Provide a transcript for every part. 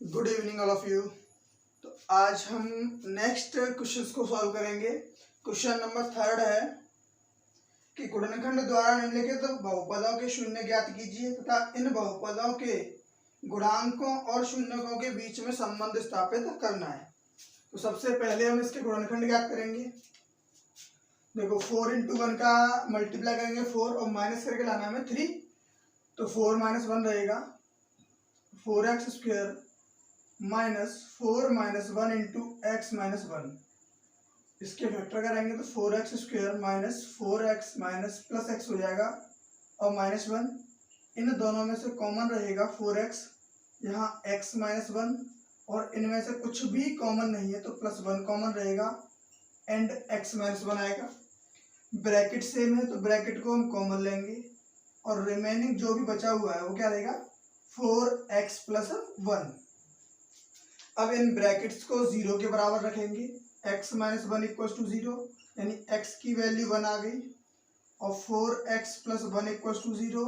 Good evening all of you. तो आज हम नेक्स्ट क्वेश्चंस को सॉल्व करेंगे। क्वेश्चन नंबर 3 है कि गुणनखंड द्वारा निम्नलिखित बहुपदों के शून्य ज्ञात कीजिए तथा इन बहुपदों के गुणांकों और शून्यकों के बीच में संबंध स्थापित करना है। तो सबसे पहले हम इसके गुणनखंड ज्ञात करेंगे। देखो 4 इंटू 1 का मल्टीप्लाई करेंगे 4 और माइनस करके लाना है 3। तो 4 माइनस 1 रहेगा 4x square minus 4 minus 1 into x minus 1। इसके फैक्टर करेंगे तो 4x square minus 4x minus plus x हो जाएगा और माइनस 1। इन दोनों में से कॉमन रहेगा 4x, यहाँ x माइनस 1 और इनमें से कुछ भी कॉमन नहीं है तो प्लस 1 कॉमन रहेगा एंड x माइनस 1 आएगा। ब्रैकेट सेम है तो ब्रैकेट को हम कॉमन लेंगे और रिमेनिंग जो भी बचा हुआ है वो क्या रहेगा 4x प्लस 1। अब इन ब्रैकेट्स को 0 के बराबर रखेंगे। x माइनस 1 इक्वल टू 0 यानी x की वैल्यू 1 आ गई और 4x प्लस 1 इक्वल टू 0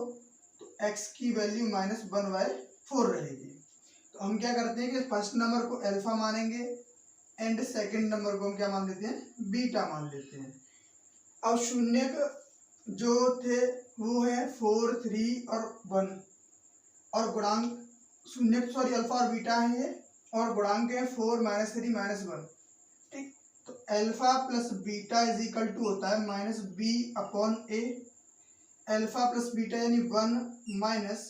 तो x की वैल्यू माइनस 1/4 रहेगी। तो हम क्या करते हैं कि फर्स्ट नंबर को अल्फा मानेंगे एंड सेकंड नंबर को हम क्या मान लेते हैं बीटा मान लेते हैं। अब शून्य जो थे वो है 4, 3 और 1 और गुणांक शून्य अल्फा और बीटा है ये और गुणांक है 4 माइनस 3 माइनस 1। ठीक, तो alpha plus beta is equal to होता है minus B upon A. Alpha plus beta यानी 1 माइनस,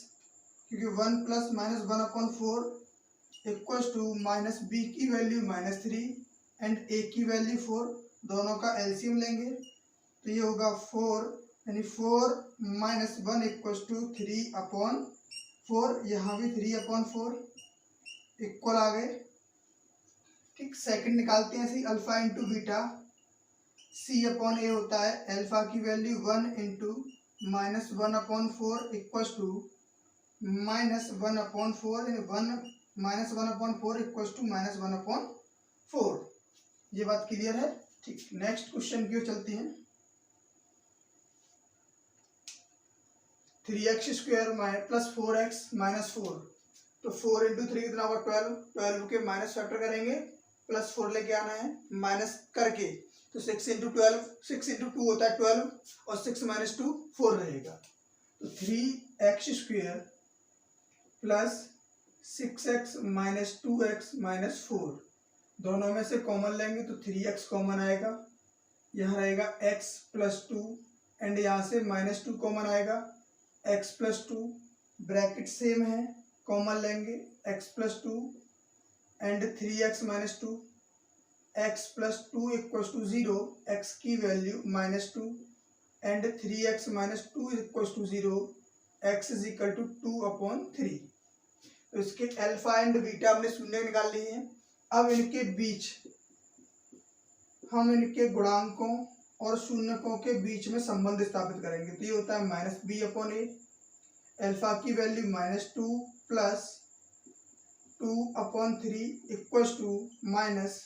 क्योंकि 1 plus minus 1 upon 4 equal to minus B की वैल्यू माइनस 3 एंड ए की वैल्यू 4। दोनों का एलसीएम लेंगे तो ये होगा 4 यानी 4 माइनस 1 इक्वल टू 3 अपॉन 4। यहाँ भी 3 अपॉन 4 इक्वल आ गए। ठीक, सेकंड निकालते हैं ऐसे alpha into beta. C upon ए होता है अल्फा की value 1 into minus 1 upon 4 equal to minus 1 upon 4 यानी 1 minus 1 upon 4 equal to minus 1 upon 4। ये बात क्लियर है। ठीक, नेक्स्ट क्वेश्चन की ओर चलते हैं। 3x square plus 4x minus 4। तो 4 इंटू 3 कितना होगा 12। 12 के माइनस फैक्टर करेंगे प्लस 4 लेके आना है माइनस करके। तो 6 इंटू 12 6 इंटू 2 होता है 12 और 6 माइनस 2 4 रहेगा। तो 3x square plus 6x minus 2x minus 4 दोनों में से कॉमन लेंगे तो 3x कॉमन आएगा। यहाँ रहेगा x प्लस 2 एंड यहाँ से माइनस 2 कॉमन आएगा x प्लस 2। ब्रैकेट सेम है कॉमन लेंगे x plus 2 and 3x minus 2। x plus 2 equal to 0, x की value minus 2 and 3x minus 2 equal to 0, x is equal to 2 upon 3। तो इसके alpha and beta हमने शून्य निकाल लिए हैं। अब इनके बीच हम इनके गुणांकों और शून्यकों के बीच में संबंध स्थापित करेंगे। तो ये होता है minus B upon A. Alpha की value minus 2 plus 2 upon 3 equal to minus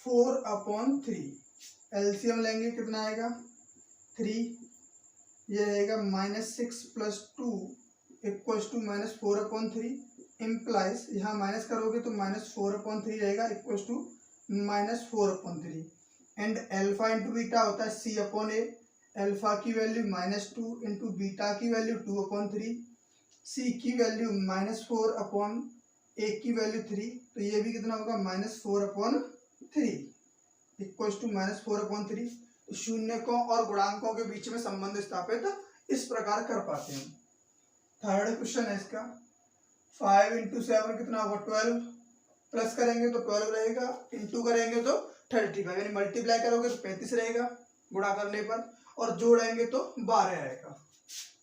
4 upon 3। LCM लेंगे कितना आएगा 3। ये रहेगा minus 6 plus 2 equal to minus 4 upon 3 implies यहाँ माइनस करोगे तो माइनस 4 अपॉन 3 रहेगा equal to minus 4 upon 3 and alpha into beta होता है सी अपॉन ए। अल्फा की वैल्यू माइनस 2 इंटू बीटा की वैल्यू 2 अपॉन 3, सी की वैल्यू माइनस 4 अपॉन ए की वैल्यू 3। तो ये भी कितना होगा minus 4 upon 3 equal to minus 4 upon 3। तो शून्यकों और गुणांकों के बीच में संबंध स्थापित इस प्रकार कर पाते हैं। थर्ड क्वेश्चन है इसका 5 इंटू 7 कितना होगा 12। प्लस करेंगे तो 12 रहेगा, इंटू करेंगे तो 35 यानी मल्टीप्लाई करोगे तो 35 रहेगा गुणा करने पर और जोड़ेंगे तो 12 आएगा।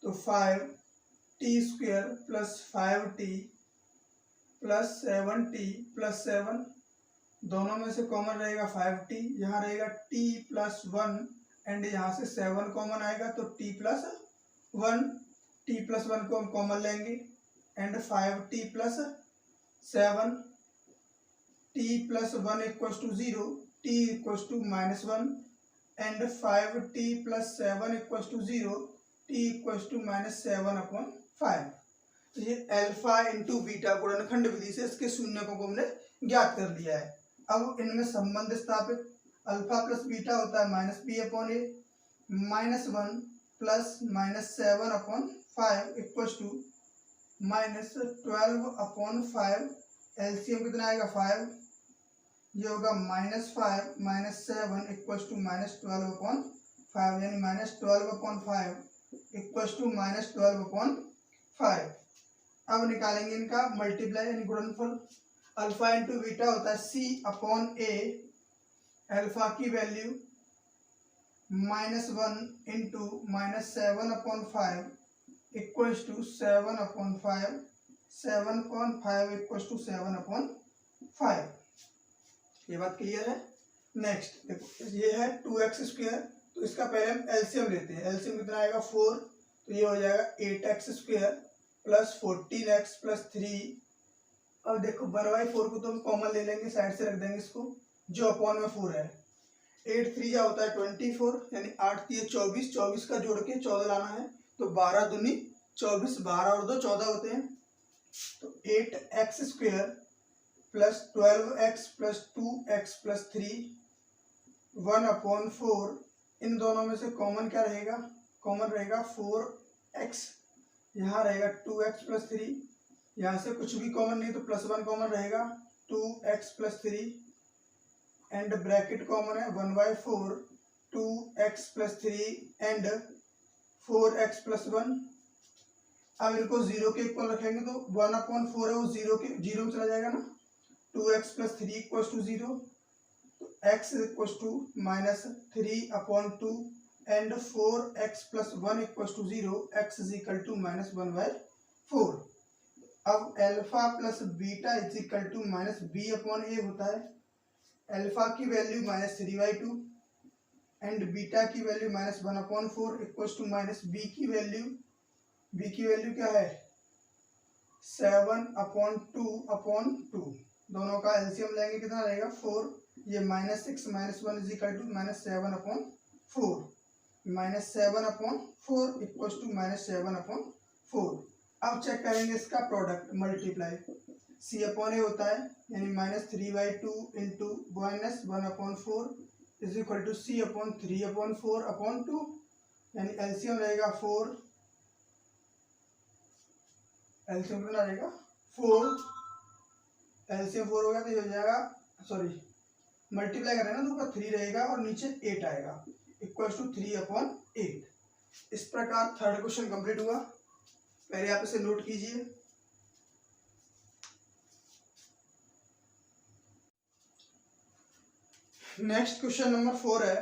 तो 5t square plus 5t plus 7t plus 7 दोनों में से कॉमन रहेगा 5t। यहाँ रहेगा t प्लस 1 एंड यहाँ से 7 कॉमन आएगा तो t प्लस 1। t प्लस 1 को हम कॉमन लेंगे and 5t plus 7 t plus 1 equal to 0, t equal to minus 1 and 5t plus 7 equal to 0, t equal to minus 7 upon 5। तो ये अल्फा इंटू बीटा गुणनखंड विधि से इसके शून्यकों को हमने ज्ञात कर लिया है। अब इनमें संबंध स्थापित, अल्फा प्लस बीटा होता है minus B upon A, -1 plus -7/5 equal to -12/5, LCM कितना आएगा 5, ये होगा -5 -7 इक्वल टू -12/5, यानी -12/5 इक्वल टू -12/5। अब निकालेंगे इनका मल्टीप्लाई यानी गुणनफल। अल्फा इंटू बीटा होता है सी अपॉन ए, अल्फा की value -1 into -7/5 equals to 7/5, 7/5 equals to 7/5। ये बात क्लियर है। नेक्स्ट देखो, ये है 2x², तो इसका पहले हम एलसीएम लेते हैं। एलसीएम कितना आएगा 4, तो ये हो जाएगा 8x² प्लस 14x प्लस 3। अब देखो 1/4 को तो हम कॉमन ले लेंगे, साइड से रख देंगे इसको, जो अपॉन में 4 है। 8 3 जा होता है 24, यानी 8 3 24, 24 का जोड़ के 14 लाना है, तो 12 दूनी 24, 12 और 2 14 होते हैं। तो 8x² plus 12x plus 2x plus 3 1/4, इन दोनों में से कॉमन क्या रहेगा, कॉमन रहेगा 4x, यहाँ रहेगा 2x प्लस 3, यहाँ से कुछ भी कॉमन नहीं तो +1 कॉमन रहेगा, 2x plus 3 and bracket common है 1/4, 2x plus 3 and 4x plus 1। अब इनको 0 के इक्वल रखेंगे तो 1/4 है वो 0 में चला जाएगा ना, 2x प्लस 3 इक्वल्स टू 0, तो x equals to -3/2 and 4x plus 1 equals to 0, x is equal to -1/4। अब alpha plus beta is equal to -b/a होता है। अल्फा की वैल्यू -3/2 एंड बीटा की वैल्यू -1/4 इक्वल्स टू -b की value क्या है 7/2/2। दोनों का एलसीएम लेंगे, कितना रहेगा 4, ये -6 -1 is equal to -7/4, -7/4 equals to -7/4। अब चेक करेंगे इसका प्रोडक्ट मल्टीप्लाई, सी अपॉन ए होता है, यानी -3/2 into -1/4 is equal to C upon 3/4/2, यानी एलसीएम रहेगा 4, एलसीएम कितना रहेगा 4, एलसीएम 4 हो गया तो ये हो जाएगा, सॉरी मल्टीप्लाई करेंगे ना तो ऊपर 3 रहेगा और नीचे 8 आएगा, इक्वल्स टू 3/8। इस प्रकार थर्ड क्वेश्चन कंप्लीट हुआ। पहले आप इसे नोट कीजिए। नेक्स्ट क्वेश्चन नंबर 4 है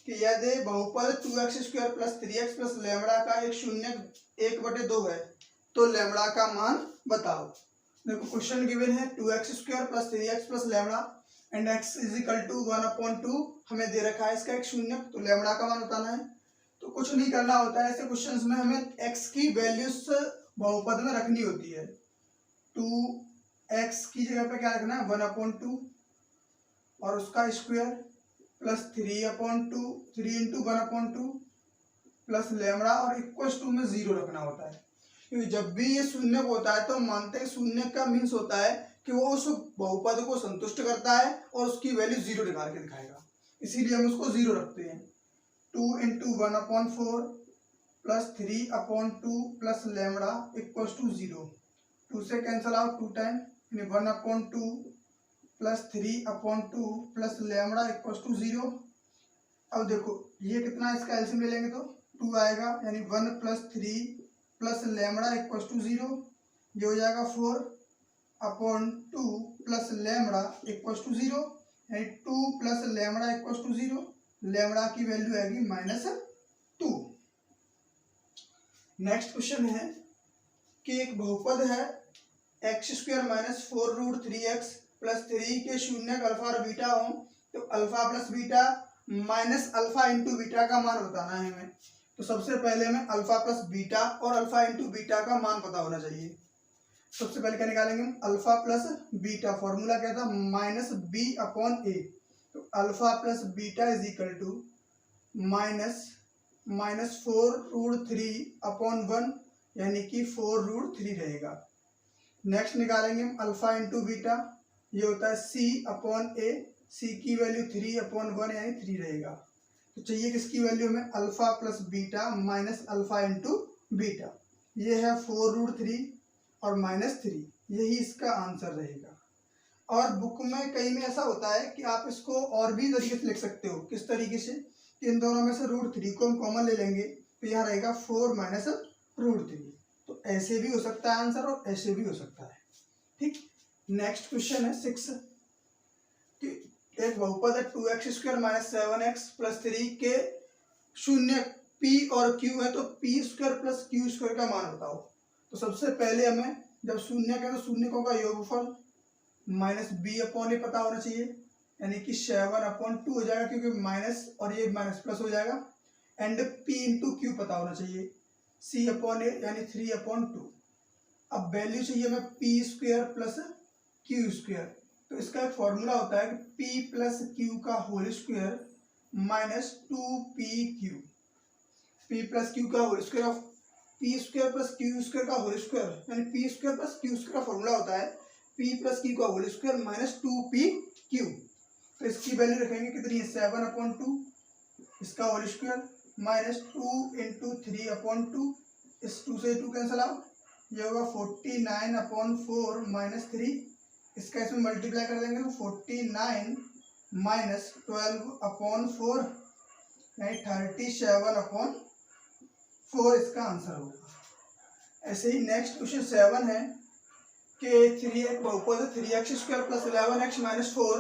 कि यदि बहुपद 2x² plus 3x plus lambda का एक शून्य 1/2 है तो लैम्बडा का मान बताओ। देखो क्वेश्चन गिवन है 2x² plus 3x plus lambda and x is equal to 1/2 हमें दे रखा है इसका एक शून्य, तो लैम्बडा का मान बताना है। तो कुछ नहीं करना होता है ऐसे क्वेश्चंस में, हमें x की वैल्यूज बहुपद में रखनी होती है। 2x की जगह पे क्या रखना है 1/2 और उसका square plus 3/2, 3 into 1/2 plus lambda और इक्वल्स टू में 0 रखना होता है, क्योंकि जब भी ये शून्य होता है तो मानते हैं शून्य का मीन्स होता है कि वो उस बहुपद को संतुष्ट करता है और उसकी वैल्यू 0 निकाल के दिखाएगा, इसीलिए हम उसको 0 रखते हैं। 2 into 1/4 plus 3/2 plus lambda equals to 0, 2 से कैंसिल आउट 2 टाइम, यानी 1/2 plus 3/2 plus lambda equals to 0। अब देखो ये कितना है, इसका एलसीएम ले लेंगे तो 2 आएगा, यानी 1 plus 3 plus lambda equals to 0, ये हो जाएगा 4/2 प्लस लैम्बडा इक्वल्स टू 0, यानी 2 plus lambda equals to 0, lambda की वैल्यू आएगी -2। नेक्स्ट क्वेश्चन है कि एक बहुपद है x² - 4√3x प्लस 3 के शून्य अल्फा और बीटा हो, तो alpha plus beta minus alpha into beta का मान बताना है हमें। तो सबसे पहले हमें अल्फा प्लस बीटा और अल्फा इंटू बीटा का मान पता होना चाहिए। सबसे पहले क्या निकालेंगे हम, अल्फा प्लस बीटा, फॉर्मूला क्या था -b/a, तो alpha plus beta is equal to -4√3/1 यानी कि 4√3 रहेगा। नेक्स्ट निकालेंगे हम अल्फा इंटू बीटा, ये होता है C/A, C की वैल्यू 3/1 यानी 3 रहेगा। तो चाहिए किसकी वैल्यू हमें, alpha plus beta minus alpha into beta, ये है 4√3 और -3, यही इसका आंसर रहेगा। और बुक में कई में ऐसा होता है कि आप इसको और भी तरीके से लिख सकते हो। किस तरीके से, कि इन दोनों में से √3 को हम कॉमन ले लेंगे तो यहाँ रहेगा 4 माइनस √3। तो ऐसे भी हो सकता है आंसर और ऐसे भी हो सकता है। ठीक, नेक्स्ट क्वेश्चन है 6 कि एक बहुपद है 2x² माइनस 7x प्लस 3 के शून्य p और q है, तो p² प्लस q² का मान बताओ। तो सबसे पहले हमें जब शून्य का, तो शून्यकों का योगफल माइनस b/a पता होना चाहिए, यानी कि 7/2 हो जाएगा, क्योंकि माइनस और ये माइनस प्लस हो जाएगा। एंड p इंटू क्यू पता होना चाहिए, c/a यानी 3/2। अब वैल्यू चाहिए हमें p² प्लस q²। तो इसका एक फॉर्मूला होता है कि p प्लस क्यू का whole square minus 2pq, p plus q का whole square of p² plus q² का होल स्क्वायर, यानी p² प्लस q² का फॉर्मूला होता है p प्लस क्यू का होल स्क्वायर माइनस 2pq। तो इसकी वैल्यू रखेंगे कितनी है, 7/2, इसका होल स्क्वायर माइनस 2 इंटू 3/2, इस 2 से 2 कैंसिल आउट, ये होगा 49/4 माइनस 3, इसका इसमें मल्टीप्लाई कर देंगे तो 49 माइनस 12/4 यानी 37/4 इसका आंसर होगा। ऐसे ही नेक्स्ट क्वेश्चन 7 है कि 3 बहुपद 3x² प्लस 11x माइनस 4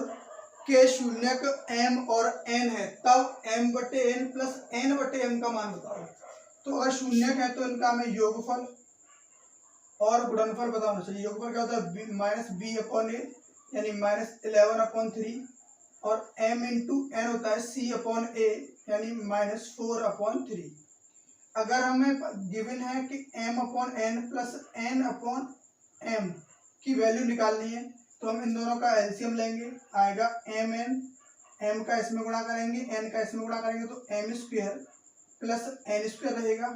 के शून्यक m और n है, तब m/n प्लस n/m का मान बताओ। तो अगर शून्यक है तो इनका हमें योगफल और गुणनफल पता होना चाहिए। योगफल क्या होता है, माइनस b/a यानी माइनस 11/3, और m इंटू n होता है c/a यानी माइनस 4/3। अगर हमें गिवन है कि m/n प्लस n/m की वैल्यू निकालनी है, तो हम इन दोनों का एलसीएम लेंगे, आएगा mn, m का इसमें गुणा करेंगे, n का इसमें गुणा करेंगे, तो m² प्लस n² रहेगा।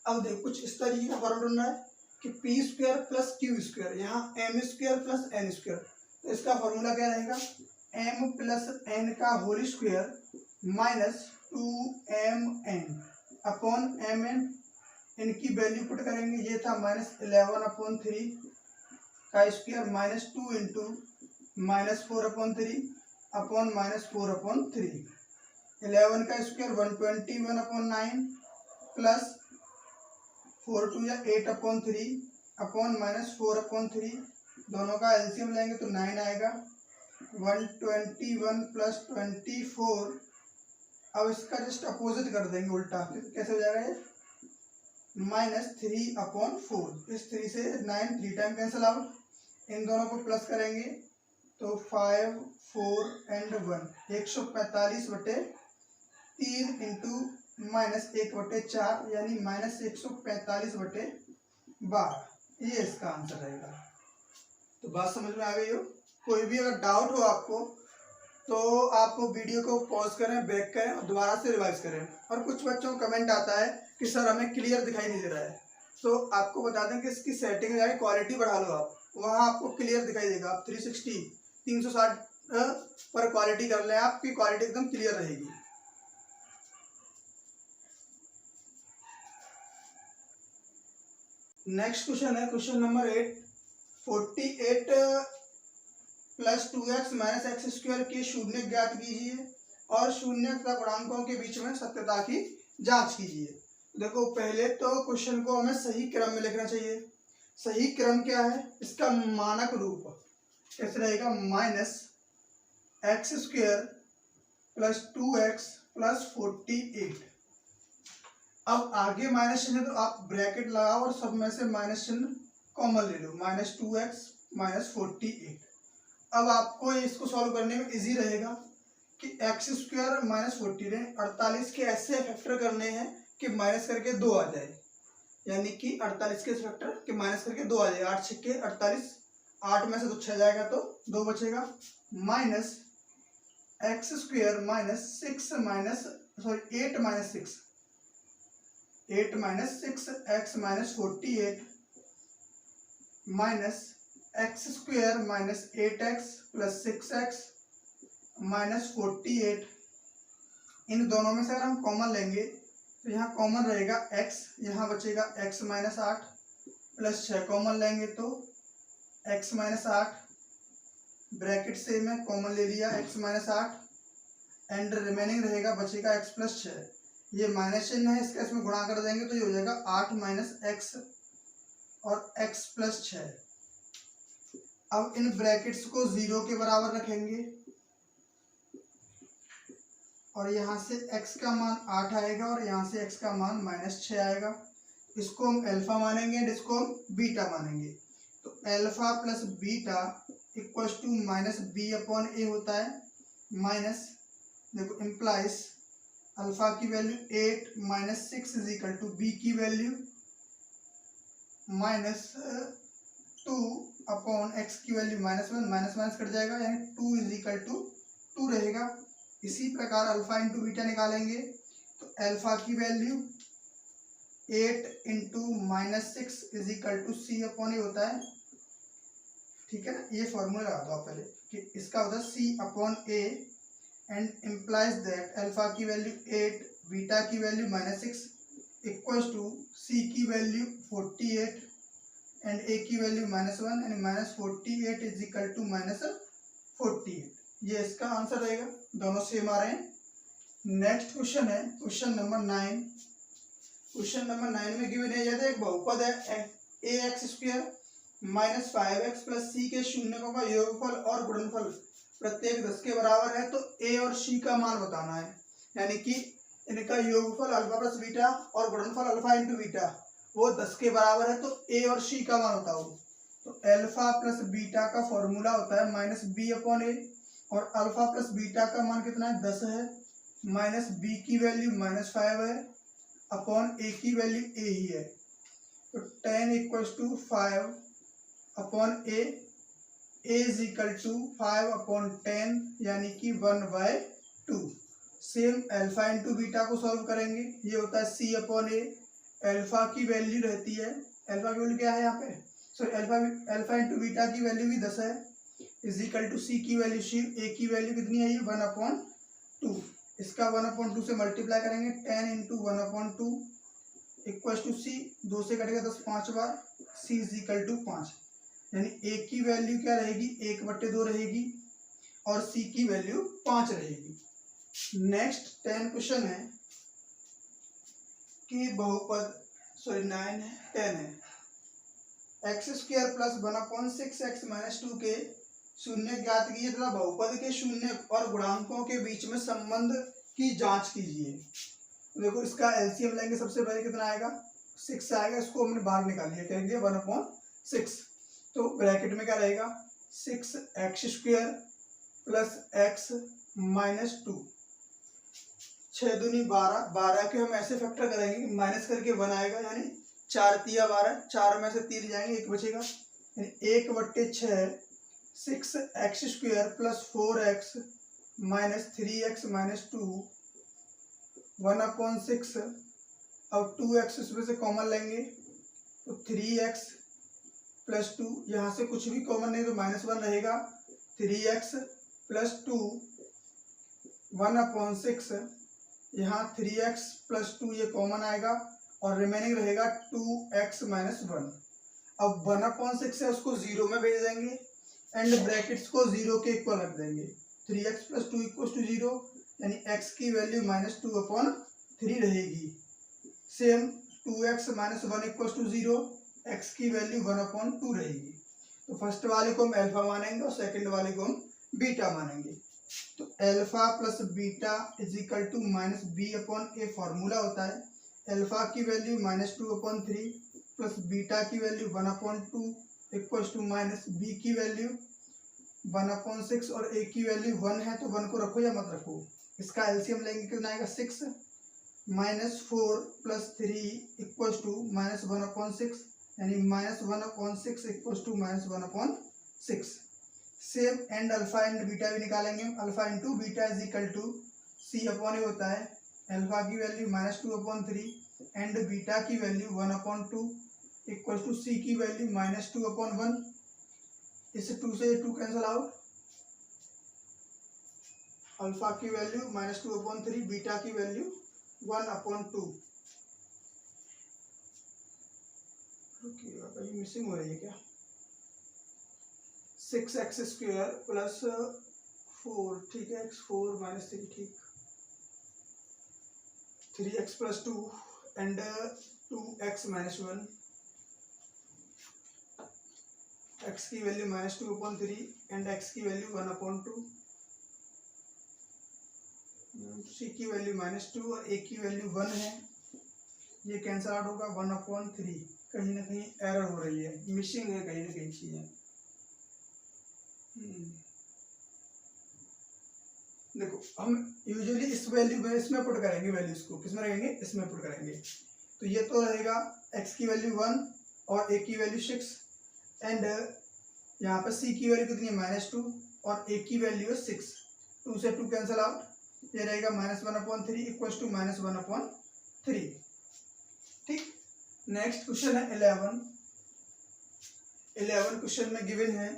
अब देखो कुछ इस तरीके का फॉर्मूला ढूंढना है कि p² प्लस q², यहाँ m² प्लस n²। तो इसका फॉर्मूला क्या रहेगा, m प्लस n का whole square minus 2mn upon mn, इनकी वैल्यू पुट करेंगे, ये था माइनस 11/3 का square minus 2 into minus 4/3 upon minus 4/3, 11 का स्क्वायर 121/9 प्लस 4 या 8/3 अपॉन माइनस 4/3, दोनों का एलसीएम लेंगे तो 9 आएगा। 121 प्लस 24, अब इसका जस्ट अपोजिट कर देंगे उल्टा, कैसे हो जाएगा ये, माइनस 3/4, इस 3 से 9 3 टाइम कैंसिल आउट, इन दोनों को प्लस करेंगे तो 5 4 एंड 1 145/3 इंटू माइनस 1/4 यानी माइनस 145/12, ये इसका आंसर रहेगा। तो बात समझ में आ गई हो। कोई भी अगर डाउट हो आपको तो आप वीडियो को पॉज करें, बैक करें और दोबारा से रिवाइज करें। और कुछ बच्चों को कमेंट आता है कि सर हमें क्लियर दिखाई नहीं दे रहा है, तो आपको बता दें कि इसकी सेटिंग में जाके क्वालिटी बढ़ा लो आप, वहाँ आपको क्लियर दिखाई देगा। आप 360 पर क्वालिटी कर लें, आपकी क्वालिटी एकदम क्लियर रहेगी। नेक्स्ट क्वेश्चन है question number 8, 48 plus 2x minus x² के शून्य ज्ञात कीजिए और शून्य तथा गुणांकों के बीच में सत्यता की जांच कीजिए। देखो पहले तो क्वेश्चन को हमें सही क्रम में लिखना चाहिए। सही क्रम क्या है, इसका मानक रूप कैसे रहेगा, minus x² plus 2x plus 48। अब आगे माइनस चिन्ह तो आप ब्रैकेट लगाओ और सब में से माइनस चिन्ह कॉमन ले लो, माइनस 2x माइनस 48। अब आपको इसको सॉल्व करने में इजी रहेगा कि x² माइनस 48 48 के ऐसे फैक्टर करने हैं कि माइनस करके 2 आ जाए, यानी कि 48 के फैक्टर के माइनस करके 2 आ जाए। 8 छक्के 48, 8 में से 2 6 जाएगा तो 2 बचेगा, minus x² minus 8 minus 6 8 minus 6x minus 48 minus x square minus 8x plus 6x minus 48। इन दोनों में से अगर हम कॉमन लेंगे तो यहाँ कॉमन रहेगा x, यहाँ बचेगा x माइनस 8 प्लस 6 कॉमन लेंगे तो x माइनस 8, ब्रैकेट से मैं कॉमन ले लिया x माइनस 8 एंड रिमेनिंग रहेगा बचेगा x प्लस 6। ये माइनस चिन्ह है, इसका इसमें गुणा कर देंगे तो ये हो जाएगा 8 माइनस x और x प्लस 6। अब इन ब्रैकेट्स को 0 के बराबर रखेंगे और यहाँ से x का मान 8 आएगा और यहाँ से x का मान माइनस 6 आएगा। इसको हम अल्फा मानेंगे एंड इसको हम बीटा मानेंगे। तो alpha plus beta equals to minus B upon ए होता है। माइनस देखो इम्प्लाइज अल्फा की value 8 minus 6 is equal to b की वैल्यू माइनस 2 अपॉन एक्स की value minus 1, minus minus cut जाएगा यानी 2 इज इक्वल टू 2 रहेगा। इसी प्रकार अल्फा इंटू बीटा निकालेंगे तो अल्फा की value 8 into minus 6 is equal to C upon ए होता है। ठीक है ना, ये फॉर्मूला लगा दो आप पहले कि इसका होता है सी upon a and implies that alpha की वैल्यू 8 बीटा की value minus 6 equals to c की वैल्यू 48 एंड ए की value minus 1 and minus 48 is equal to minus 48। ये इसका आंसर रहेगा, दोनों सेम आ रहे हैं। नेक्स्ट क्वेश्चन है क्वेश्चन नंबर 9। क्वेश्चन नंबर 9 में गिवन है यदि एक बहुपद है a x square minus 5x plus c के शून्यकों का योगफल और गुणनफल प्रत्येक 10 के बराबर है तो ए और सी का मान बताना है। यानी कि इनका योगफल अल्फा प्लस बीटा और गुणनफल अल्फा इंटू बीटा वो 10 के बराबर है तो ए और सी का मान बताओ। तो अल्फा प्लस बीटा का फॉर्मूला होता है माइनस बी अपॉन ए और अल्फा प्लस बीटा का मान कितना है 10 है, माइनस बी की वैल्यू माइनस 5 है अपॉन ए की वैल्यू ए ही है। तो 10 इक्वल्स टू 5 अपॉन A is equal to 5 upon 10 यानी कि 1/2। सेम अल्फा इंटू बीटा को सॉल्व करेंगे, ये होता है सी अपॉन ए। अल्फा की वैल्यू रहती है, अल्फा की वैल्यू क्या है यहाँ पे, सॉरी अल्फा इंटू बीटा की वैल्यू भी 10 है इज इक्वल टू सी की वैल्यू सी, ए की वैल्यू कितनी है ये 1/2। इसका 1/2 से मल्टीप्लाई करेंगे 10 इंटू 1/2 इक्वल्स टू सी, 2 से कटेगा 10 5 बार, सी इज इक्वल टू 5 यानी ए की वैल्यू क्या रहेगी 1/2 रहेगी और सी की वैल्यू 5 रहेगी। नेक्स्ट 10 क्वेश्चन है कि बहुपद 9 है 10 है x square plus 1/6 x minus 2 के शून्य ज्ञात कीजिए तथा बहुपद के शून्य और गुणांकों के बीच में संबंध की जांच कीजिए। देखो इसका एलसीएम लेंगे, सबसे पहले कितना आएगा 6 आएगा, इसको हमने बाहर निकाल लिया, क्या दिया 1/6। तो ब्रैकेट में क्या रहेगा 6x square plus x minus 2, 6 दूनी 12, 12 के हम ऐसे फैक्टर करेंगे माइनस करके 1 आएगा यानी 4 तिया 12, 4 में से 3 जाएंगे 1 बचेगा यानी 1/6 6x square plus 4x minus 3x minus 2 1/6। अब 2x इसमें से कॉमन लेंगे तो 3x प्लस 2, यहाँ से कुछ भी कॉमन नहीं तो -1 रहेगा, 3x प्लस 2 1/6, यहाँ 3x प्लस 2 ये कॉमन आएगा और रिमेनिंग रहेगा 2x माइनस 1। अब 1/6 है उसको 0 में भेज देंगे एंड ब्रैकेट्स को 0 के इक्वल रख देंगे, 3x प्लस 2 इक्वल्स टू 0 यानी x की वैल्यू -2/3 रहेगी। Same 2x minus 1 equals to 0, x की वैल्यू 1/2 रहेगी। तो फर्स्ट वाले को हम अल्फा मानेंगे और सेकंड वाले को हम बीटा मानेंगे। तो alpha plus beta is equal to minus B upon A formula होता है। अल्फा की वैल्यू -2/3 प्लस बीटा की value 1/2 equals to minus B की वैल्यू 1/6 और ए की वैल्यू 1 है तो 1 को रखो या मत रखो। इसका एलसीएम लेंगे कितना आएगा 6 -4 प्लस 3 इक्वल्स टू -1/6 यानी -1/6 equals to -1/6। Same and alpha and beta भी निकालेंगे, alpha into beta is equal to C upon ए होता है। अल्फा की वैल्यू -2/3 एंड बीटा की वैल्यू 1/2 इक्वल टू सी की वैल्यू -2/1। इस 2 से 2 कैंसिल आउट, अल्फा की वैल्यू -2/3, बीटा की वैल्यू 1/2। रुकिएगा, कहीं मिसिंग हो रही है क्या? 6x² प्लस 4, ठीक है, x4 - 3, ठीक, 3x + 2 एंड 2x - 1, x की वैल्यू -2/3 एंड x की वैल्यू 1/2, c की वैल्यू -2 और a की वैल्यू 1 है, ये कैंसिल आउट होगा 1/3। कहीं ना कहीं एरर हो रही है, मिसिंग है कहीं ना कहीं चीजें। देखो हम यूजुअली इस वैल्यू में इसमें पुट करेंगे, वैल्यूज को किसमें रखेंगे, इसमें पुट करेंगे। तो ये तो रहेगा x की वैल्यू 1 और a की वैल्यू 6 एंड यहाँ पर c की वैल्यू कितनी है -2 और a की वैल्यू है 6। 2 से 2 कैंसिल आउट, ये रहेगा -1/3 इक्वल टू -1/3। ठीक, नेक्स्ट क्वेश्चन है 11 क्वेश्चन में गिवन है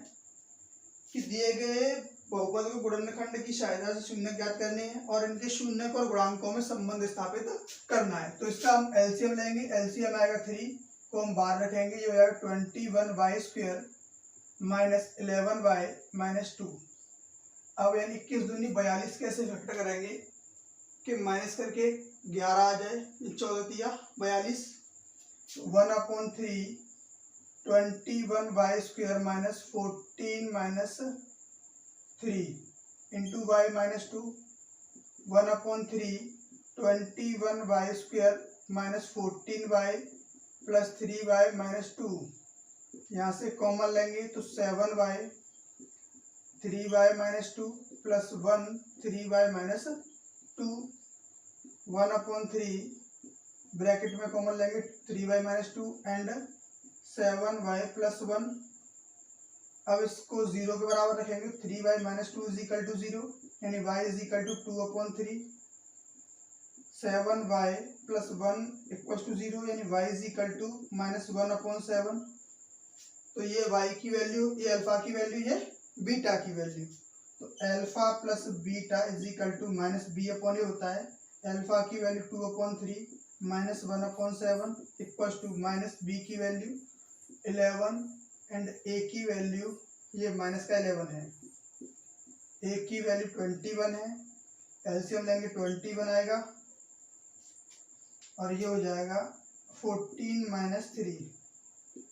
कि दिए गए बहुपद को गुणनखंड की सहायता से शून्य ज्ञात करने हैं और इनके शून्य और गुणांकों में संबंध स्थापित करना है। तो इसका हम एलसीएम लेंगे, एलसीएम आएगा 3 को हम बाहर रखेंगे, ये हो जाएगा 21y² -11y -2। अब यानी 21 दूनी 42 कैसे फैक्टर करेंगे कि माइनस करके 11 आ जाए, 14 42, 1/3 21y² -14 3 into y -2, 1/3 21y² -14y + 3y -2। यहाँ से कॉमन लेंगे तो 7y 3y -2 + 1 3y -2, 1/3 ब्रैकेट में कॉमन लेंगे 3y -2 एंड 7y + 1। अब इसको 0 के बराबर रखेंगे, 3y -2 = 0 यानी y = 2/3, 7y + 1 = 0 यानी y = -1/7। तो ये y की वैल्यू, ये अल्फा की वैल्यू, ये बीटा की वैल्यू। तो अल्फा प्लस बीटा = -b/a होता है। अल्फा की वैल्यू 2/3 -1/7 = -b की वैल्यू 11 एंड a की वैल्यू, ये -11 है, a की वैल्यू 21 है, एलसीएम लेंगे 21 आएगा और ये हो जाएगा 14 - 3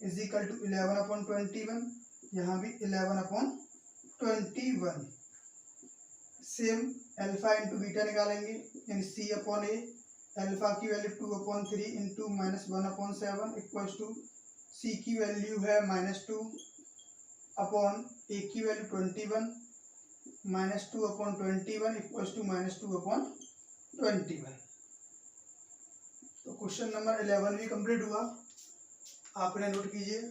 = 11/21, यहाँ भी 11/21। सेम अल्फा इंटू बीटा निकालेंगे यानी c/a, अल्फा की value 2/3 into -1/7 equals to c की वैल्यू है -2 अपॉन a की वैल्यू 21, -2/21 इक्वल्स टू -2/21। तो क्वेश्चन नंबर 11 भी कंप्लीट हुआ, आपने नोट कीजिए।